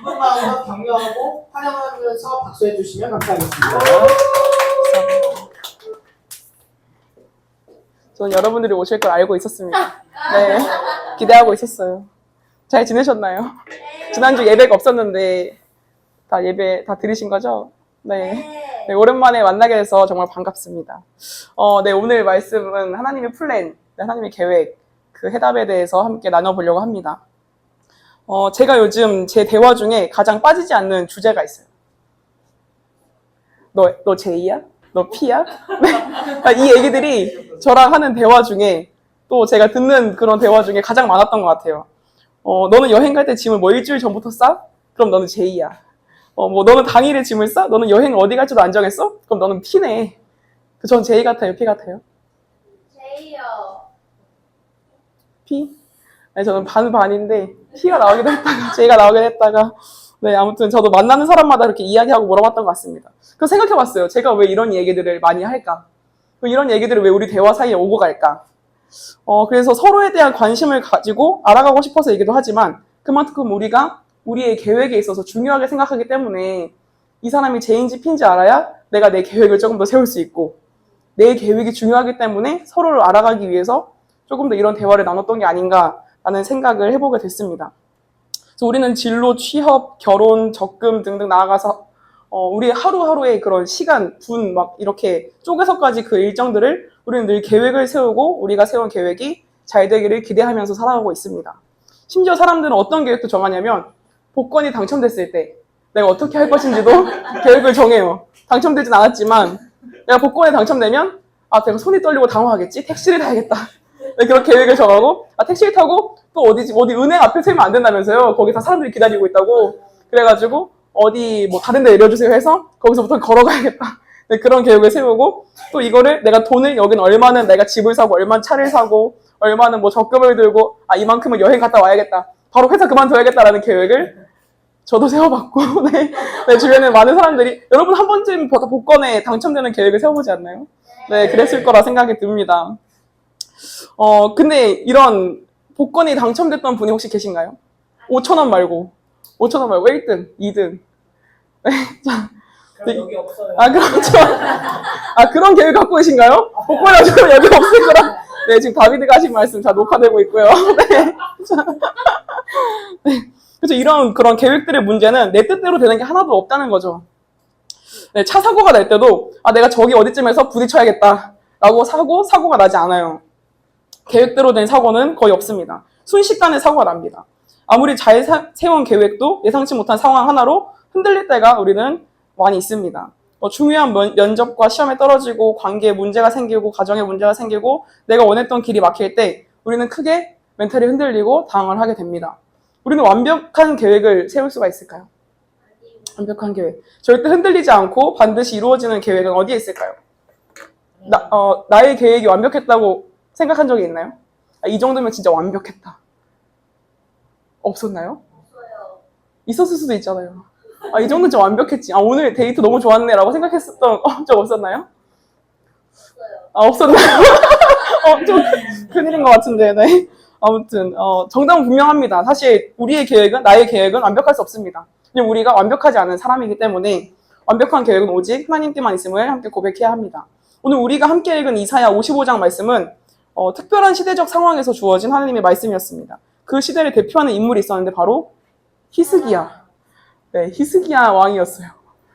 기쁜 마음으로 격려하고 환영하면서 박수해 주시면 감사하겠습니다. 저는 여러분들이 오실 걸 알고 있었습니다. 네, 기대하고 있었어요. 잘 지내셨나요? 지난주 예배가 없었는데 다 예배 다 들으신 거죠? 네. 네, 오랜만에 만나게 돼서 정말 반갑습니다. 네, 오늘 말씀은 하나님의 플랜, 하나님의 계획, 그 해답에 대해서 함께 나눠보려고 합니다. 제가 요즘 제 대화 중에 가장 빠지지 않는 주제가 있어요. 너 J야? 너 P야? 네. 이 얘기들이 저랑 하는 대화 중에 또 제가 듣는 그런 대화 중에 가장 많았던 것 같아요. 너는 여행 갈 때 짐을 뭐 일주일 전부터 싸? 그럼 너는 J야. 뭐 너는 당일에 짐을 싸? 너는 여행 어디 갈지도 안 정했어? 그럼 너는 P네. 전 J 같아요? P 같아요? J요. P? 아니, 저는 반인데 P가 나오기도 했다가 J가 나오기도 했다가 네, 아무튼 저도 만나는 사람마다 이렇게 이야기하고 물어봤던 것 같습니다. 그래서 생각해봤어요. 제가 왜 이런 얘기들을 많이 할까? 이런 얘기들을 왜 우리 대화 사이에 오고 갈까? 그래서 서로에 대한 관심을 가지고 알아가고 싶어서 얘기도 하지만 그만큼 우리가 우리의 계획에 있어서 중요하게 생각하기 때문에 이 사람이 J인지 P인지 알아야 내가 내 계획을 조금 더 세울 수 있고 내 계획이 중요하기 때문에 서로를 알아가기 위해서 조금 더 이런 대화를 나눴던 게 아닌가라는 생각을 해보게 됐습니다. 그래서 우리는 진로, 취업, 결혼, 적금 등등 나아가서 우리 하루하루의 그런 시간, 분 막 이렇게 쪼개서까지 그 일정들을 우리는 늘 계획을 세우고 우리가 세운 계획이 잘 되기를 기대하면서 살아가고 있습니다. 심지어 사람들은 어떤 계획도 정하냐면 복권이 당첨됐을 때 내가 어떻게 할 것인지도 계획을 정해요. 당첨되진 않았지만 내가 복권에 당첨되면 내가 손이 떨리고 당황하겠지? 택시를 타야겠다. 네, 그런 계획을 정하고 택시를 타고 또 어디 은행 앞에 세면 안 된다면서요. 거기 다 사람들이 기다리고 있다고. 그래가지고 어디 뭐 다른 데 내려주세요 해서 거기서부터 걸어가야겠다. 네, 그런 계획을 세우고 또 이거를 내가 돈을 여기는 얼마는 내가 집을 사고 얼마는 차를 사고 얼마는 뭐 적금을 들고 이만큼은 여행 갔다 와야겠다. 바로 회사 그만둬야겠다라는 계획을 저도 세워봤고 네, 주변에 많은 사람들이 여러분 한 번쯤 복권에 당첨되는 계획을 세워보지 않나요? 네, 그랬을 거라 생각이 듭니다. 근데 이런 복권이 당첨됐던 분이 혹시 계신가요? 5,000원 말고 1등, 2등. 네, 자. 그럼 여기 없어요. 그렇죠. 그런 계획 갖고 계신가요? 복권이 지금 여기 없을 거라. 네, 지금 다비드가 하신 말씀 다 녹화되고 있고요. 네. 자. 네. 그래서 이런 그런 계획들의 문제는 내 뜻대로 되는 게 하나도 없다는 거죠. 네, 차 사고가 날 때도 내가 저기 어디쯤에서 부딪혀야겠다라고 사고가 나지 않아요. 계획대로 된 사고는 거의 없습니다. 순식간에 사고가 납니다. 아무리 잘 세운 계획도 예상치 못한 상황 하나로 흔들릴 때가 우리는 많이 있습니다. 중요한 면접과 시험에 떨어지고 관계에 문제가 생기고 가정에 문제가 생기고 내가 원했던 길이 막힐 때 우리는 크게 멘탈이 흔들리고 당황을 하게 됩니다. 우리는 완벽한 계획을 세울 수가 있을까요? 완벽한 계획. 절대 흔들리지 않고 반드시 이루어지는 계획은 어디에 있을까요? 나의 계획이 완벽했다고 생각한 적이 있나요? 이 정도면 진짜 완벽했다. 없었나요? 없어요. 있었을 수도 있잖아요. 이 정도는 진짜 완벽했지. 오늘 데이트 너무 좋았네 라고 생각했었던 적 없었나요? 없어요. 없었나요? 좀 큰일인 것 같은데. 네. 아무튼 정답은 분명합니다. 사실 우리의 계획은 나의 계획은 완벽할 수 없습니다. 그냥 우리가 완벽하지 않은 사람이기 때문에 완벽한 계획은 오직 하나님께만 있음을 함께 고백해야 합니다. 오늘 우리가 함께 읽은 이사야 55장 말씀은 특별한 시대적 상황에서 주어진 하나님의 말씀이었습니다. 그 시대를 대표하는 인물이 있었는데 바로 히스기야. 네, 히스기야 왕이었어요.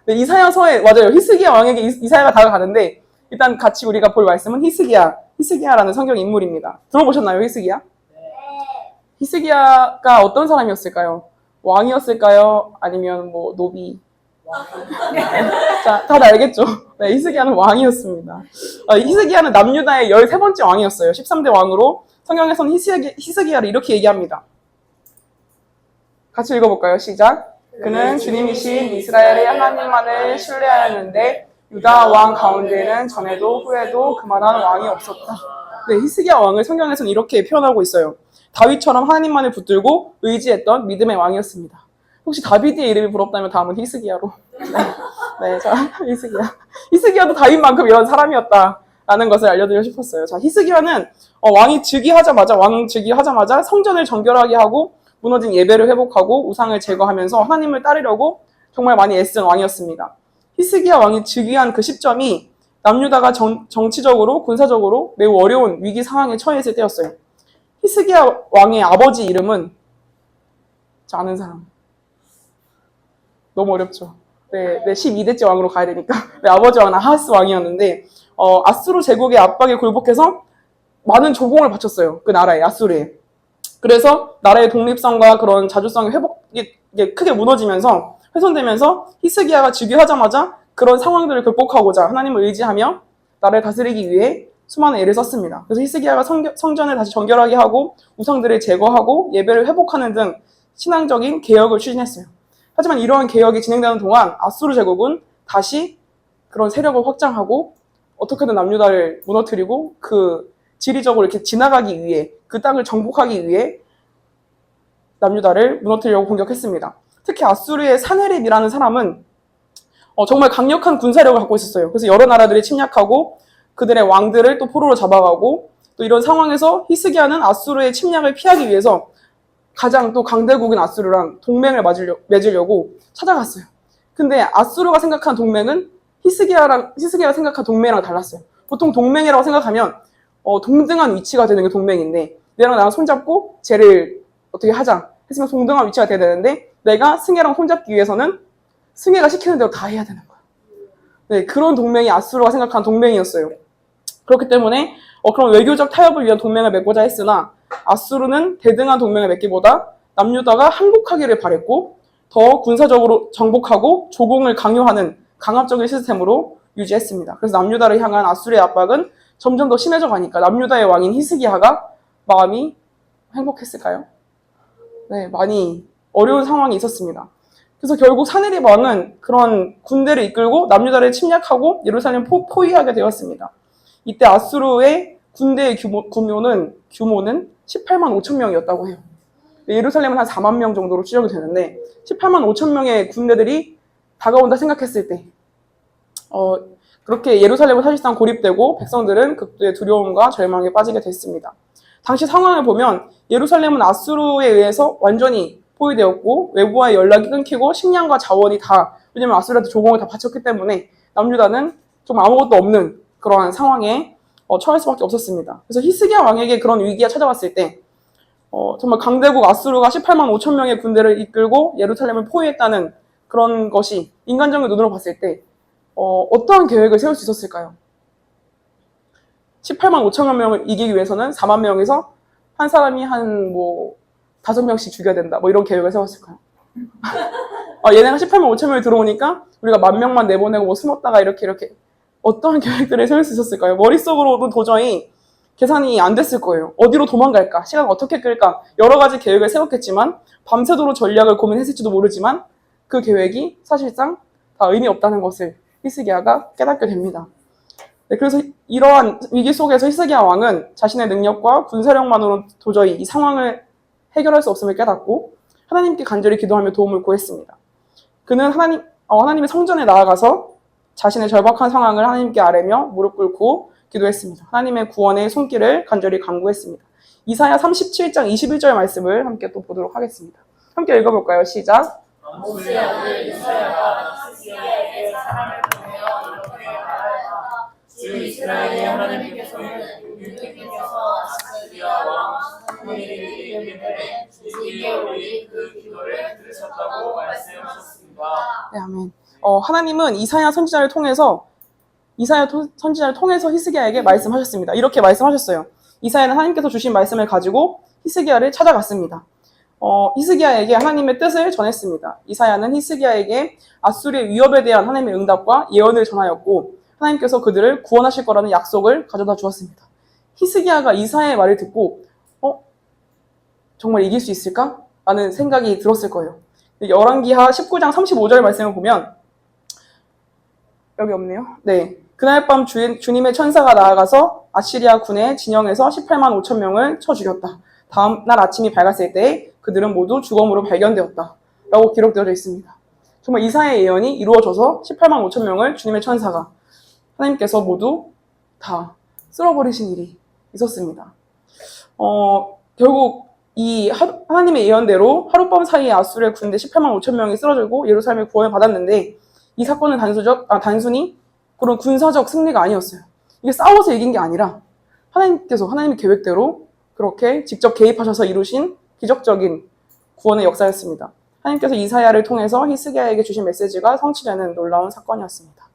네, 이사야서에 맞아요. 히스기야 왕에게 이사야가 다가가는데 일단 같이 우리가 볼 말씀은 히스기야라는 성경 인물입니다. 들어보셨나요, 히스기야? 히스기야가 어떤 사람이었을까요? 왕이었을까요? 아니면 뭐 노비? 자, 다들 알겠죠? 네, 히스기야는 왕이었습니다. 히스기야는 남유다의 13번째 왕이었어요. 13대 왕으로 성경에서는 히스기야를 이렇게 얘기합니다. 같이 읽어볼까요? 시작. 그는 주님이신 이스라엘의 하나님만을 신뢰하였는데 유다 왕 가운데는 전에도 후에도 그만한 왕이 없었다. 네, 히스기야 왕을 성경에서는 이렇게 표현하고 있어요. 다윗처럼 하나님만을 붙들고 의지했던 믿음의 왕이었습니다. 혹시 다비드의 이름이 부럽다면 다음은 히스기야로. 네, 자, 히스기야도 다윗만큼 이런 사람이었다라는 것을 알려드리고 싶었어요. 자, 히스기야는 왕 즉위하자마자 성전을 정결하게 하고 무너진 예배를 회복하고 우상을 제거하면서 하나님을 따르려고 정말 많이 애쓴 왕이었습니다. 히스기야 왕이 즉위한 그 시점이 남유다가 정치적으로 군사적으로 매우 어려운 위기 상황에 처해 있을 때였어요. 히스기야 왕의 아버지 이름은 저 아는 사람 너무 어렵죠. 네, 12대째 왕으로 가야 되니까 네, 아버지 왕은 아하스 왕이었는데 아수르 제국의 압박에 굴복해서 많은 조공을 바쳤어요. 그 나라에 아수르에. 그래서 나라의 독립성과 그런 자주성이 회복이 크게 무너지면서 훼손되면서 히스기야가 즉위하자마자 그런 상황들을 극복하고자 하나님을 의지하며 나라를 다스리기 위해 수많은 애를 썼습니다. 그래서 히스기야가 성전을 다시 정결하게 하고 우상들을 제거하고 예배를 회복하는 등 신앙적인 개혁을 추진했어요. 하지만 이러한 개혁이 진행되는 동안 아수르 제국은 다시 그런 세력을 확장하고 어떻게든 남유다를 무너뜨리고 그 지리적으로 이렇게 지나가기 위해 그 땅을 정복하기 위해 남유다를 무너뜨리려고 공격했습니다. 특히 아수르의 사네립이라는 사람은 정말 강력한 군사력을 갖고 있었어요. 그래서 여러 나라들이 침략하고 그들의 왕들을 또 포로로 잡아가고 또 이런 상황에서 히스기야는 아수르의 침략을 피하기 위해서 가장 또 강대국인 아수르랑 동맹을 맺으려고 찾아갔어요. 근데 아수르가 생각한 동맹은 히스기야가 생각한 동맹이랑 달랐어요. 보통 동맹이라고 생각하면 동등한 위치가 되는 게 동맹인데 내랑 나랑 손잡고 쟤를 어떻게 하자 했으면 동등한 위치가 돼야 되는데 내가 승혜랑 손잡기 위해서는 승혜가 시키는 대로 다 해야 되는 거야. 네, 그런 동맹이 아수르가 생각한 동맹이었어요. 그렇기 때문에 그런 외교적 타협을 위한 동맹을 맺고자 했으나 아수르는 대등한 동맹을 맺기보다 남유다가 항복하기를 바랬고 더 군사적으로 정복하고 조공을 강요하는 강압적인 시스템으로 유지했습니다. 그래서 남유다를 향한 아수르의 압박은 점점 더 심해져 가니까 남유다의 왕인 히스기야가 마음이 행복했을까요? 네, 많이 어려운 상황이 있었습니다. 그래서 결국 사네립 왕은 그런 군대를 이끌고 남유다를 침략하고 예루살렘 포위하게 되었습니다. 이때 아수르의 군대의 규모는 18만 5천 명이었다고 해요. 예루살렘은 한 4만 명 정도로 추정이 되는데 18만 5천 명의 군대들이 다가온다 생각했을 때 그렇게 예루살렘은 사실상 고립되고 백성들은 극도의 두려움과 절망에 빠지게 됐습니다. 당시 상황을 보면 예루살렘은 아수르에 의해서 완전히 포위되었고 외부와의 연락이 끊기고 식량과 자원이 다 왜냐면 아수르한테 조공을 다 바쳤기 때문에 남유다는 좀 아무것도 없는 그러한 상황에 처할 수밖에 없었습니다. 그래서 히스기야 왕에게 그런 위기가 찾아왔을 때 정말 강대국 아수르가 18만 5천 명의 군대를 이끌고 예루살렘을 포위했다는 그런 것이 인간적인 눈으로 봤을 때 어떠한 계획을 세울 수 있었을까요? 18만 5천 명을 이기기 위해서는 4만 명에서 한 사람이 한 5명씩 죽여야 된다. 이런 계획을 세웠을까요? 얘네가 18만 5천 명이 들어오니까 우리가 10,000명만 내보내고 숨었다가 이렇게 어떠한 계획들을 세울 수 있었을까요? 머릿속으로도 도저히 계산이 안 됐을 거예요. 어디로 도망갈까? 시간을 어떻게 끌까? 여러 가지 계획을 세웠겠지만 밤새도록 전략을 고민했을지도 모르지만 그 계획이 사실상 다 의미 없다는 것을 히스기야가 깨닫게 됩니다. 네, 그래서 이러한 위기 속에서 히스기야 왕은 자신의 능력과 군사력만으로 도저히 이 상황을 해결할 수 없음을 깨닫고 하나님께 간절히 기도하며 도움을 구했습니다. 그는 하나님의 성전에 나아가서 자신의 절박한 상황을 하나님께 아뢰며 무릎 꿇고 기도했습니다. 하나님의 구원의 손길을 간절히 간구했습니다. 이사야 37장 21절 말씀을 함께 또 보도록 하겠습니다. 함께 읽어볼까요? 시작. 모세의 아들 이사야가 히스기야에게 사람을 보내어 이렇게 말하였다. 주 이스라엘의 하나님께서는 유대께서 아스리아 왕 사무엘에게 이르기를 주님께 올린 그 기도를 들으셨다고 말씀하셨습니다. 네, 아멘. 하나님은 이사야 선지자를 통해서 히스기야에게 말씀하셨습니다. 이렇게 말씀하셨어요. 이사야는 하나님께서 주신 말씀을 가지고 히스기야를 찾아갔습니다. 히스기야에게 하나님의 뜻을 전했습니다. 이사야는 히스기야에게 아수르의 위협에 대한 하나님의 응답과 예언을 전하였고 하나님께서 그들을 구원하실 거라는 약속을 가져다 주었습니다. 히스기야가 이사야의 말을 듣고 정말 이길 수 있을까? 라는 생각이 들었을 거예요. 열왕기하 19장 35절 말씀을 보면 여기 없네요. 네. 그날 밤 주님의 천사가 나아가서 아시리아 군의 진영에서 18만 5천 명을 쳐 죽였다. 다음 날 아침이 밝았을 때 그들은 모두 죽음으로 발견되었다. 라고 기록되어져 있습니다. 정말 이사야의 예언이 이루어져서 18만 5천 명을 주님의 천사가 하나님께서 모두 다 쓸어버리신 일이 있었습니다. 결국 하나님의 예언대로 하룻밤 사이에 아수르의 군대 18만 5천 명이 쓰러지고 예루살렘의 구원을 받았는데 이 사건은 단순히 그런 군사적 승리가 아니었어요. 이게 싸워서 이긴 게 아니라 하나님의 계획대로 그렇게 직접 개입하셔서 이루신 기적적인 구원의 역사였습니다. 하나님께서 이사야를 통해서 히스기야에게 주신 메시지가 성취되는 놀라운 사건이었습니다.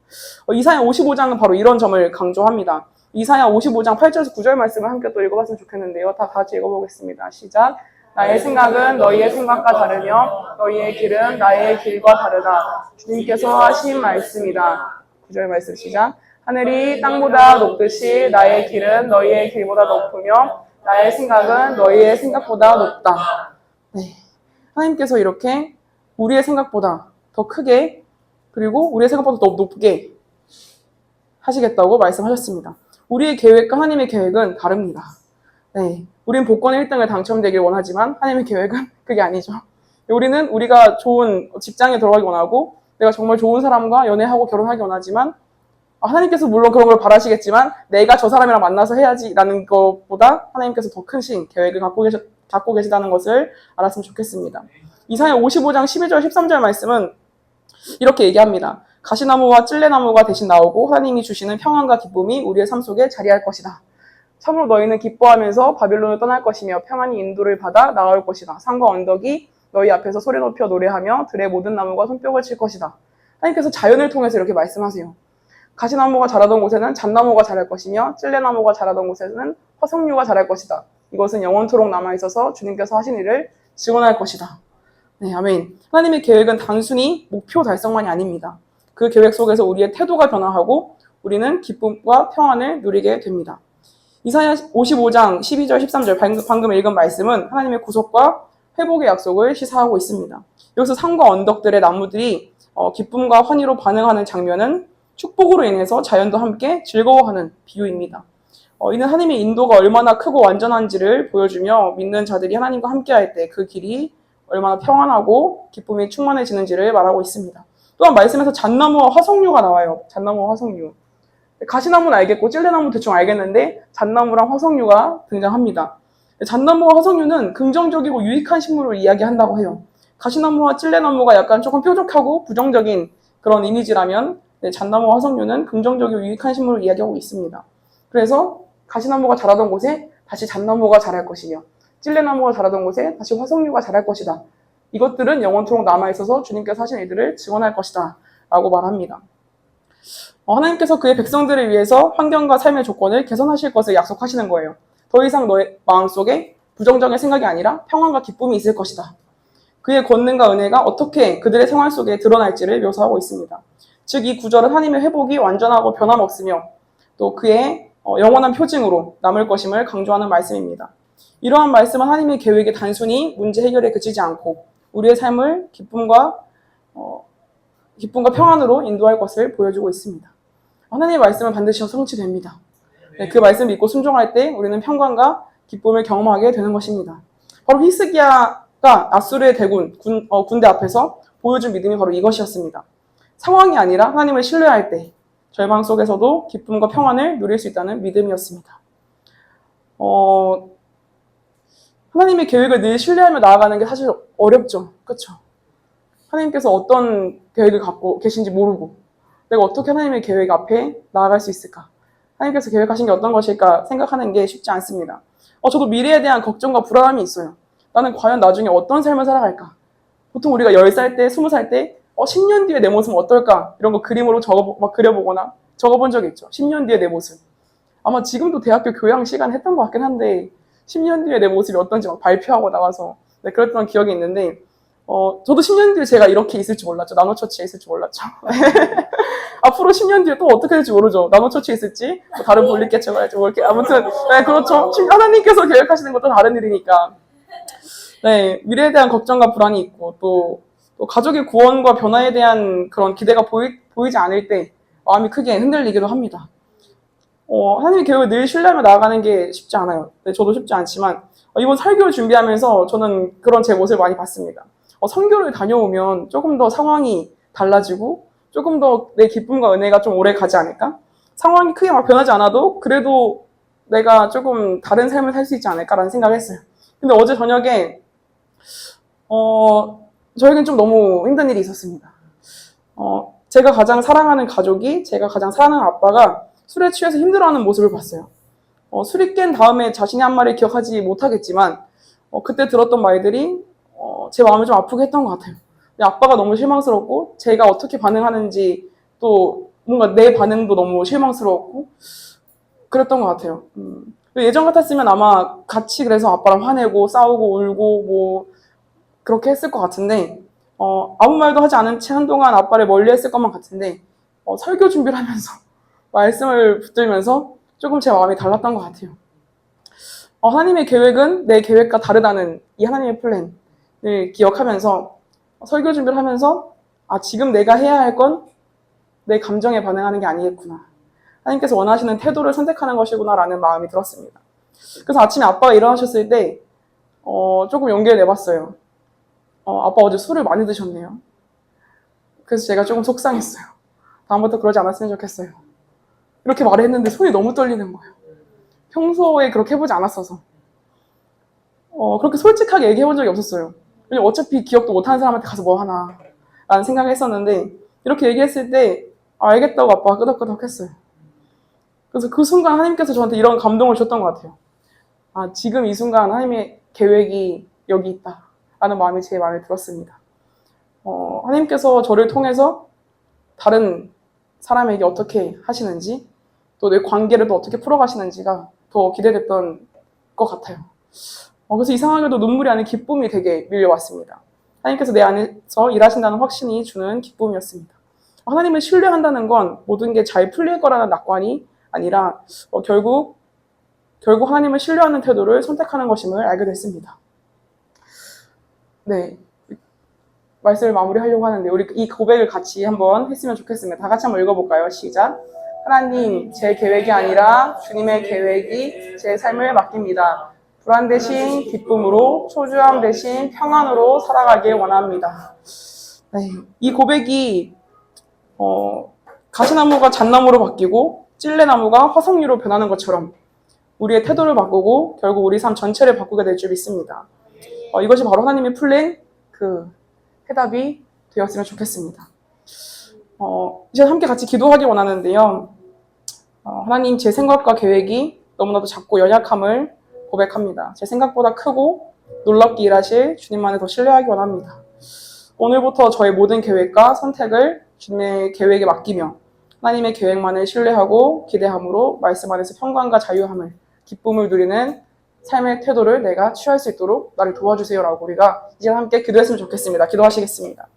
이사야 55장은 바로 이런 점을 강조합니다. 이사야 55장 8절에서 9절 말씀을 함께 또 읽어봤으면 좋겠는데요. 다 같이 읽어보겠습니다. 시작. 나의 생각은 너희의 생각과 다르며 너희의 길은 나의 길과 다르다. 주님께서 하신 말씀이다. 9절 말씀 시작. 하늘이 땅보다 높듯이 나의 길은 너희의 길보다 높으며 나의 생각은 너희의 생각보다 높다. 네. 하나님께서 이렇게 우리의 생각보다 더 크게 그리고 우리의 생각보다 더 높게 하시겠다고 말씀하셨습니다. 우리의 계획과 하나님의 계획은 다릅니다. 네. 우린 복권 1등을 당첨되길 원하지만 하나님의 계획은 그게 아니죠. 우리는 우리가 좋은 직장에 들어가기 원하고 내가 정말 좋은 사람과 연애하고 결혼하기 원하지만 하나님께서 물론 그런 걸 바라시겠지만 내가 저 사람이랑 만나서 해야지라는 것보다 하나님께서 더 크신 계획을 갖고 계시다는 것을 알았으면 좋겠습니다. 이사야 55장 12절 13절 말씀은 이렇게 얘기합니다. 가시나무와 찔레나무가 대신 나오고 하나님이 주시는 평안과 기쁨이 우리의 삶 속에 자리할 것이다. 참으로 너희는 기뻐하면서 바빌론을 떠날 것이며 평안히 인도를 받아 나아올 것이다. 산과 언덕이 너희 앞에서 소리 높여 노래하며 들의 모든 나무가 손뼉을 칠 것이다. 하나님께서 자연을 통해서 이렇게 말씀하세요. 가시나무가 자라던 곳에는 잣나무가 자랄 것이며 찔레나무가 자라던 곳에는 화석류가 자랄 것이다. 이것은 영원토록 남아있어서 주님께서 하신 일을 증언할 것이다. 네, 아멘. 하나님의 계획은 단순히 목표 달성만이 아닙니다. 그 계획 속에서 우리의 태도가 변화하고 우리는 기쁨과 평안을 누리게 됩니다. 이사야 55장 12절 13절 방금 읽은 말씀은 하나님의 구속과 회복의 약속을 시사하고 있습니다. 여기서 산과 언덕들의 나무들이 기쁨과 환희로 반응하는 장면은 축복으로 인해서 자연도 함께 즐거워하는 비유입니다. 이는 하나님의 인도가 얼마나 크고 완전한지를 보여주며 믿는 자들이 하나님과 함께할 때 그 길이 얼마나 평안하고 기쁨이 충만해지는지를 말하고 있습니다. 또한 말씀에서 잣나무와 화석류가 나와요. 잣나무와 화석류. 가시나무는 알겠고 찔레나무 대충 알겠는데 잣나무랑 화석류가 등장합니다. 잣나무와 화석류는 긍정적이고 유익한 식물을 이야기한다고 해요. 가시나무와 찔레나무가 약간 조금 뾰족하고 부정적인 그런 이미지라면 잣나무와 화석류는 긍정적이고 유익한 식물을 이야기하고 있습니다. 그래서 가시나무가 자라던 곳에 다시 잣나무가 자랄 것이며 찔레나무가 자라던 곳에 다시 화석류가 자랄 것이다. 이것들은 영원토록 남아있어서 주님께서 하신 일들을 증언할 것이다 라고 말합니다. 하나님께서 그의 백성들을 위해서 환경과 삶의 조건을 개선하실 것을 약속하시는 거예요. 더 이상 너의 마음속에 부정적인 생각이 아니라 평안과 기쁨이 있을 것이다. 그의 권능과 은혜가 어떻게 그들의 생활 속에 드러날지를 묘사하고 있습니다. 즉 이 구절은 하나님의 회복이 완전하고 변함없으며 또 그의 영원한 표징으로 남을 것임을 강조하는 말씀입니다. 이러한 말씀은 하나님의 계획이 단순히 문제 해결에 그치지 않고 우리의 삶을 기쁨과 평안으로 인도할 것을 보여주고 있습니다. 하나님의 말씀은 반드시 성취됩니다. 네, 그 말씀 믿고 순종할 때 우리는 평강과 기쁨을 경험하게 되는 것입니다. 바로 히스기야가 아수르의 대군, 군대 앞에서 보여준 믿음이 바로 이것이었습니다. 상황이 아니라 하나님을 신뢰할 때 절망 속에서도 기쁨과 평안을 누릴 수 있다는 믿음이었습니다. 하나님의 계획을 늘 신뢰하며 나아가는 게 사실 어렵죠. 그렇죠? 하나님께서 어떤 계획을 갖고 계신지 모르고 내가 어떻게 하나님의 계획 앞에 나아갈 수 있을까? 하나님께서 계획하신 게 어떤 것일까 생각하는 게 쉽지 않습니다. 저도 미래에 대한 걱정과 불안함이 있어요. 나는 과연 나중에 어떤 삶을 살아갈까? 보통 우리가 10살 때, 20살 때 10년 뒤에 내 모습은 어떨까? 이런 거 그림으로 그려보거나 적어본 적이 있죠. 10년 뒤에 내 모습. 아마 지금도 대학교 교양 시간 했던 것 같긴 한데 10년 뒤에 내 모습이 어떤지 막 발표하고 나와서 그랬던 기억이 있는데 저도 10년 뒤에 제가 이렇게 있을지 몰랐죠. 나노처치에 있을지 몰랐죠. 앞으로 10년 뒤에 또 어떻게 될지 모르죠. 나노처치에 있을지 뭐 다른 분리개체가 할지 뭐 이렇게 아무튼 네, 그렇죠. 하나님께서 계획하시는 것도 다른 일이니까 네, 미래에 대한 걱정과 불안이 있고 또 가족의 구원과 변화에 대한 그런 기대가 보이지 않을 때 마음이 크게 흔들리기도 합니다. 하나님의 계획을 늘 신뢰하며 나아가는 게 쉽지 않아요. 네, 저도 쉽지 않지만 이번 설교를 준비하면서 저는 그런 제 모습을 많이 봤습니다. 선교를 다녀오면 조금 더 상황이 달라지고 조금 더 내 기쁨과 은혜가 좀 오래 가지 않을까? 상황이 크게 막 변하지 않아도 그래도 내가 조금 다른 삶을 살 수 있지 않을까라는 생각을 했어요. 근데 어제 저녁에 저에겐 좀 너무 힘든 일이 있었습니다. 제가 가장 사랑하는 가족이, 제가 가장 사랑하는 아빠가 술에 취해서 힘들어하는 모습을 봤어요. 술이 깬 다음에 자신이 한 말을 기억하지 못하겠지만 그때 들었던 말들이 제 마음을 좀 아프게 했던 것 같아요. 근데 아빠가 너무 실망스럽고 제가 어떻게 반응하는지 또 뭔가 내 반응도 너무 실망스러웠고 그랬던 것 같아요. 예전 같았으면 아마 같이 그래서 아빠랑 화내고 싸우고 울고 뭐 그렇게 했을 것 같은데 아무 말도 하지 않은 채 한동안 아빠를 멀리 했을 것만 같은데 설교 준비를 하면서 말씀을 붙들면서 조금 제 마음이 달랐던 것 같아요. 하나님의 계획은 내 계획과 다르다는 이 하나님의 플랜을 기억하면서 설교 준비를 하면서 지금 내가 해야 할 건 내 감정에 반응하는 게 아니겠구나. 하나님께서 원하시는 태도를 선택하는 것이구나라는 마음이 들었습니다. 그래서 아침에 아빠가 일어나셨을 때 조금 용기를 내봤어요. 아빠 어제 술을 많이 드셨네요. 그래서 제가 조금 속상했어요. 다음부터 그러지 않았으면 좋겠어요. 이렇게 말을 했는데 손이 너무 떨리는 거예요. 평소에 그렇게 해보지 않았어서. 그렇게 솔직하게 얘기해본 적이 없었어요. 왜냐면 어차피 기억도 못하는 사람한테 가서 뭐 하나 라는 생각을 했었는데 이렇게 얘기했을 때 알겠다고 아빠가 끄덕끄덕 했어요. 그래서 그 순간 하나님께서 저한테 이런 감동을 줬던 것 같아요. 지금 이 순간 하나님의 계획이 여기 있다 라는 마음이 제 마음에 들었습니다. 하나님께서 저를 통해서 다른 사람에게 어떻게 하시는지 또 내 관계를 또 어떻게 풀어가시는지가 더 기대됐던 것 같아요. 그래서 이상하게도 눈물이 아닌 기쁨이 되게 밀려왔습니다. 하나님께서 내 안에서 일하신다는 확신이 주는 기쁨이었습니다. 하나님을 신뢰한다는 건 모든 게 잘 풀릴 거라는 낙관이 아니라 결국 하나님을 신뢰하는 태도를 선택하는 것임을 알게 됐습니다. 네, 말씀을 마무리하려고 하는데 우리 이 고백을 같이 한번 했으면 좋겠습니다. 다 같이 한번 읽어볼까요? 시작. 하나님, 제 계획이 아니라 주님의 계획이 제 삶을 맡깁니다. 불안 대신 기쁨으로, 초조함 대신 평안으로 살아가길 원합니다. 네, 이 고백이 가시나무가 잣나무로 바뀌고 찔레나무가 화석류로 변하는 것처럼 우리의 태도를 바꾸고 결국 우리 삶 전체를 바꾸게 될 줄 믿습니다. 이것이 바로 하나님의 플랜, 그 해답이 되었으면 좋겠습니다. 이제 함께 같이 기도하기 원하는데요. 하나님, 제 생각과 계획이 너무나도 작고 연약함을 고백합니다. 제 생각보다 크고 놀랍게 일하실 주님만을 더 신뢰하기 원합니다. 오늘부터 저의 모든 계획과 선택을 주님의 계획에 맡기며 하나님의 계획만을 신뢰하고 기대함으로 말씀 안에서 평강과 자유함을, 기쁨을 누리는 삶의 태도를 내가 취할 수 있도록 나를 도와주세요라고 우리가 이제 함께 기도했으면 좋겠습니다. 기도하시겠습니다.